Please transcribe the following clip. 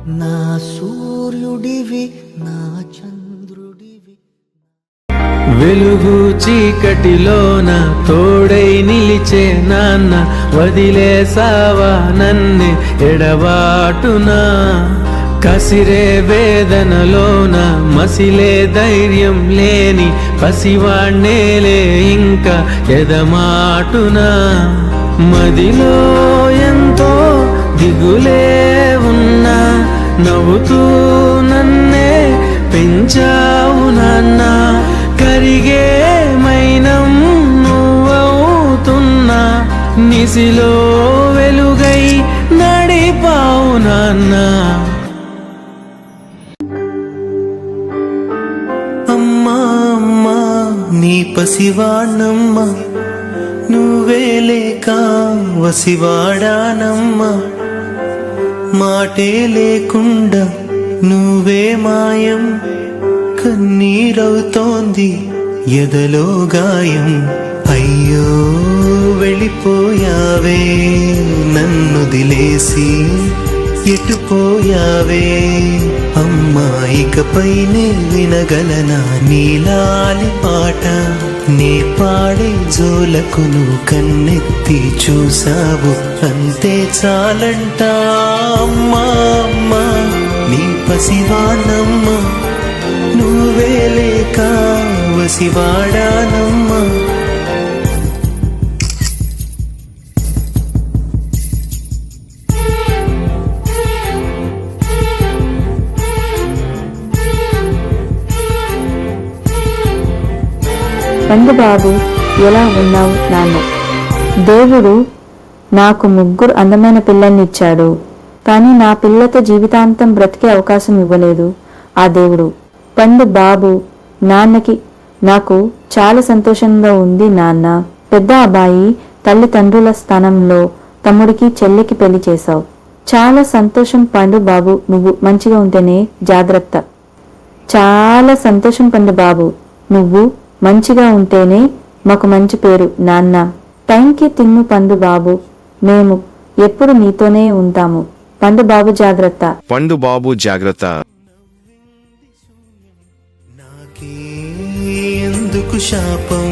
నా సూర్యుడివి నా చంద్రుడివి, వెలుగు చీకటిలోన తోడై నిలిచే నాన్న, వదిలేసావా నన్నే ఎడబాటునా. కసిరే వేదనలోన మసిలే ధైర్యం లేని పసివాణ్ణేలే ఇంకా ఎదమాటునా. మదిలో ఎంతో దిగులే ఉన్నా, నవ్వుతూ నన్నే పెంచావు నాన్న. కరిగే మైనం నువ్వవుతున్నా, నిసిలో వెలుగై నడిపావు నాన్న. అమ్మా అమ్మా నీ పసివాణ్ణమ్మా, నువ్వే లేక వసివాడానమ్మా. మాటే లేకుండా నువ్వే మాయం, కన్నీరవుతోంది ఎదలో గాయం. అయ్యో వెళ్ళిపోయావే నన్ను దిలేసి, ఎటుపోయావే అమ్మా. ఇకపైనే వినగలనా నీలాలి పాట, నీ పాడే జోలకు నువ్వు కన్నెత్తి చూసావు, అంతే చాలంట. అమ్మా అమ్మా నీ పసివానమ్మా, నువ్వే లేక వసివాడానమ్మా. పండు బాబు, ఎలా ఉన్నావు నాన్న? దేవుడు నాకు 3 అందమైన పిల్లల్ని ఇచ్చాడు, కానీ నా పిల్లతో జీవితాంతం బ్రతికే అవకాశం ఇవ్వలేదు ఆ దేవుడు. పండు బాబు, నాన్నకి నాకు చాలా సంతోషంగా ఉంది నాన్న. పెద్ద అబ్బాయి తల్లిదండ్రుల స్థానంలో తమ్ముడికి చెల్లికి పెళ్లి చేశావు. చాలా సంతోషం పండు బాబు, నువ్వు మంచిగా ఉంటేనే జాగ్రత్త. చాలా సంతోషం పండు బాబు, నువ్వు మంచిగా ఉంటేనే మాకు మంచి పేరు నాన్న. టైంకి తిన్ను పండు బాబు, మేము ఎప్పుడు నీతోనే ఉంటాము. పండు బాబు జాగ్రత్త. పండు బాబు జాగ్రత్త. నాకే ఎందుకు శాపం